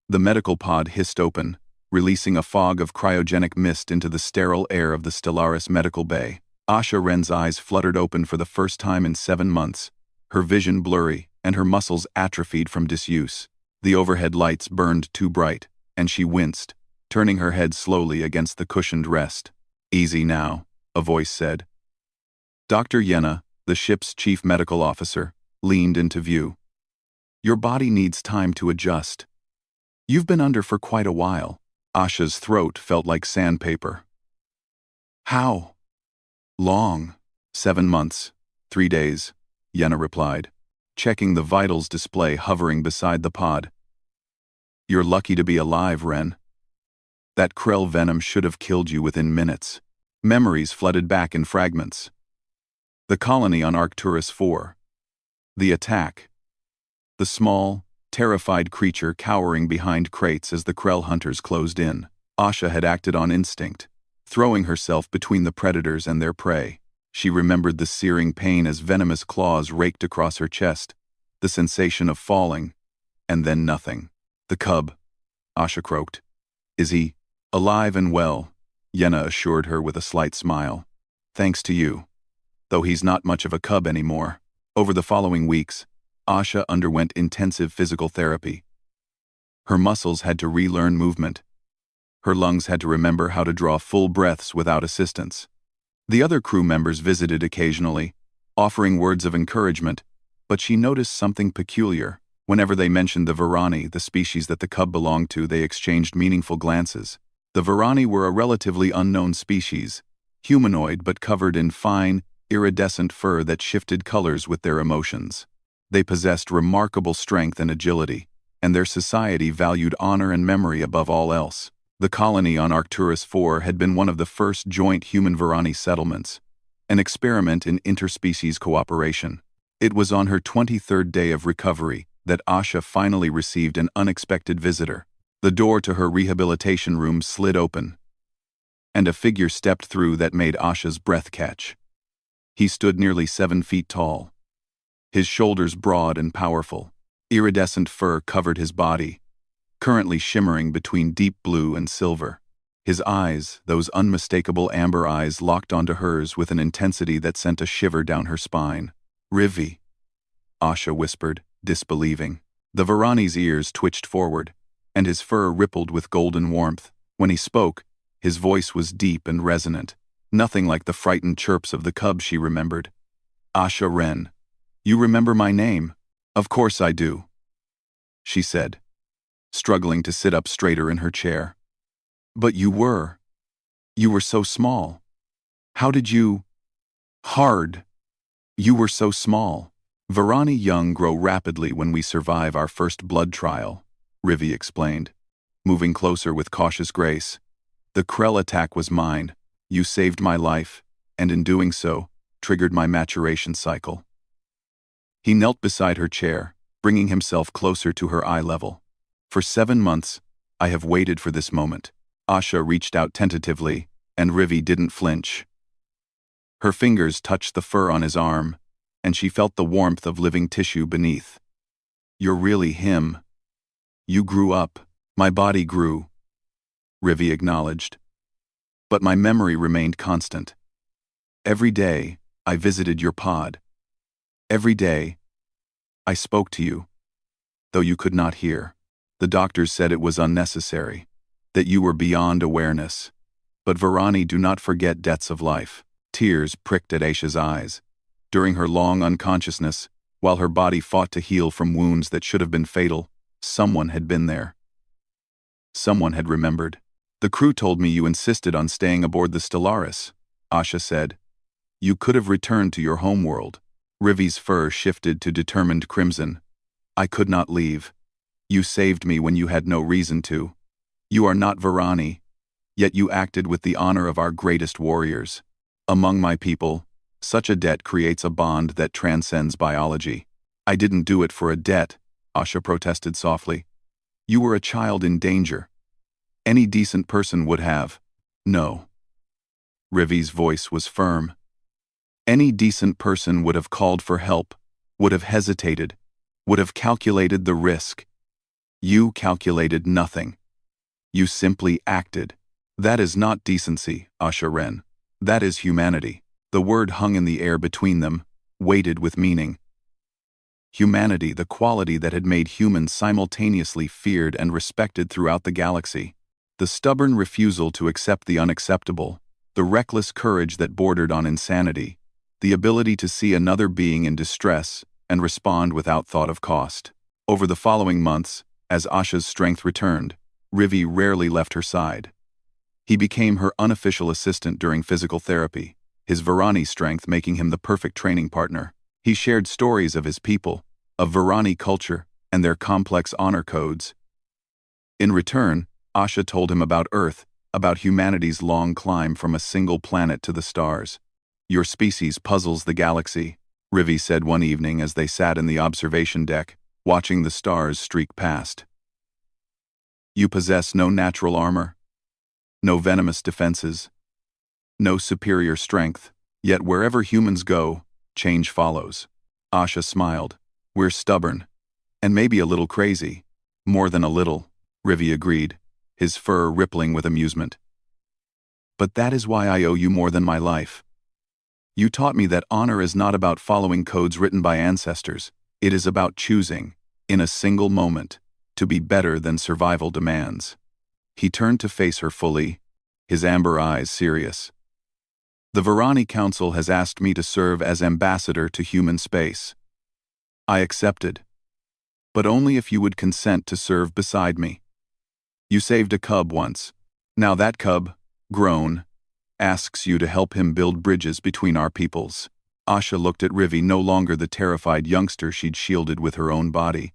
The medical pod hissed open, releasing a fog of cryogenic mist into the sterile air of the Stellaris medical bay. Asha Wren's eyes fluttered open for the first time in 7 months, her vision blurry and her muscles atrophied from disuse. The overhead lights burned too bright, and she winced, turning her head slowly against the cushioned rest. "Easy now," a voice said. Dr. Yenna, the ship's chief medical officer, leaned into view. "Your body needs time to adjust. You've been under for quite a while." Asha's throat felt like sandpaper. "How long?" 7 months, 3 days, Yenna replied, checking the vitals display hovering beside the pod. "You're lucky to be alive, Wren. That krill venom should have killed you within minutes." Memories flooded back in fragments. The colony on Arcturus 4. The attack. The small, terrified creature cowering behind crates as the Krell hunters closed in. Asha had acted on instinct, throwing herself between the predators and their prey. She remembered the searing pain as venomous claws raked across her chest, the sensation of falling, and then nothing. "The cub," Asha croaked. "Is he alive and well?" Yenna assured her with a slight smile. "Thanks to you. Though he's not much of a cub anymore." Over the following weeks, Asha underwent intensive physical therapy. Her muscles had to relearn movement. Her lungs had to remember how to draw full breaths without assistance. The other crew members visited occasionally, offering words of encouragement, but she noticed something peculiar. Whenever they mentioned the Varani, the species that the cub belonged to, they exchanged meaningful glances. The Varani were a relatively unknown species, humanoid but covered in fine, iridescent fur that shifted colors with their emotions. They possessed remarkable strength and agility, and their society valued honor and memory above all else. The colony on Arcturus 4 had been one of the first joint human-Varani settlements, an experiment in interspecies cooperation. It was on her 23rd day of recovery that Asha finally received an unexpected visitor. The door to her rehabilitation room slid open, and a figure stepped through that made Asha's breath catch. He stood nearly 7 feet tall, his shoulders broad and powerful. Iridescent fur covered his body, currently shimmering between deep blue and silver. His eyes, those unmistakable amber eyes, locked onto hers with an intensity that sent a shiver down her spine. "Rivi," Asha whispered, disbelieving. The Varani's ears twitched forward, and his fur rippled with golden warmth. When he spoke, his voice was deep and resonant, nothing like the frightened chirps of the cub she remembered. "Asha Wren, you remember my name?" "Of course I do," she said, struggling to sit up straighter in her chair. "But you were so small. How did you—" "Hard. You were so small. Varani young grow rapidly when we survive our first blood trial," Rivi explained, moving closer with cautious grace. "The Krell attack was mine. You saved my life, and in doing so, triggered my maturation cycle." He knelt beside her chair, bringing himself closer to her eye level. "For 7 months, I have waited for this moment." Asha reached out tentatively, and Rivi didn't flinch. Her fingers touched the fur on his arm, and she felt the warmth of living tissue beneath. "You're really him. You grew up. My body grew," Rivi acknowledged. "But my memory remained constant. Every day, I visited your pod. Every day, I spoke to you, though you could not hear. The doctors said it was unnecessary, that you were beyond awareness. But Varani do not forget debts of life." Tears pricked at Asha's eyes. During her long unconsciousness, while her body fought to heal from wounds that should have been fatal, someone had been there. Someone had remembered. "The crew told me you insisted on staying aboard the Stellaris," Asha said. "You could have returned to your homeworld." Rivi's fur shifted to determined crimson. "I could not leave. You saved me when you had no reason to. You are not Varani, yet you acted with the honor of our greatest warriors. Among my people, such a debt creates a bond that transcends biology." "I didn't do it for a debt," Asha protested softly. "You were a child in danger. Any decent person would have." "No." Rivi's voice was firm. "Any decent person would have called for help, would have hesitated, would have calculated the risk. You calculated nothing. You simply acted. That is not decency, Asha Ren. That is humanity. The word hung in the air between them, weighted with meaning. Humanity, the quality that had made humans simultaneously feared and respected throughout the galaxy. The stubborn refusal to accept the unacceptable, the reckless courage that bordered on insanity, the ability to see another being in distress and respond without thought of cost. Over the following months, as Asha's strength returned, Rivi rarely left her side. He became her unofficial assistant during physical therapy, his Varani strength making him the perfect training partner. He shared stories of his people, of Varani culture, and their complex honor codes. In return, Asha told him about Earth, about humanity's long climb from a single planet to the stars. Your species puzzles the galaxy, Rivi said one evening as they sat in the observation deck, watching the stars streak past. You possess no natural armor, no venomous defenses, no superior strength, yet wherever humans go, change follows. Asha smiled. We're stubborn, and maybe a little crazy. More than a little, Rivi agreed, his fur rippling with amusement. But that is why I owe you more than my life. You taught me that honor is not about following codes written by ancestors. It is about choosing, in a single moment, to be better than survival demands. He turned to face her fully, his amber eyes serious. The Varani Council has asked me to serve as ambassador to human space. I accepted, but only if you would consent to serve beside me. You saved a cub once. Now that cub, grown, asks you to help him build bridges between our peoples. Asha looked at Rivi, no longer the terrified youngster she'd shielded with her own body,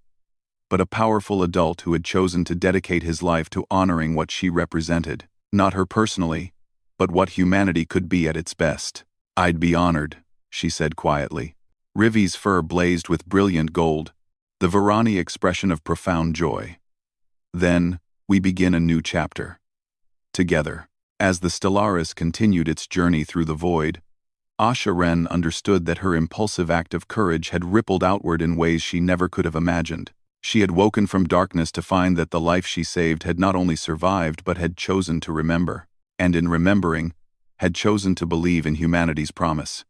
but a powerful adult who had chosen to dedicate his life to honoring what she represented, not her personally, but what humanity could be at its best. I'd be honored, she said quietly. Rivi's fur blazed with brilliant gold, the Varani expression of profound joy. Then, we begin a new chapter. Together. As the Stellaris continued its journey through the void, Asha Ren understood that her impulsive act of courage had rippled outward in ways she never could have imagined. She had woken from darkness to find that the life she saved had not only survived but had chosen to remember, and in remembering, had chosen to believe in humanity's promise.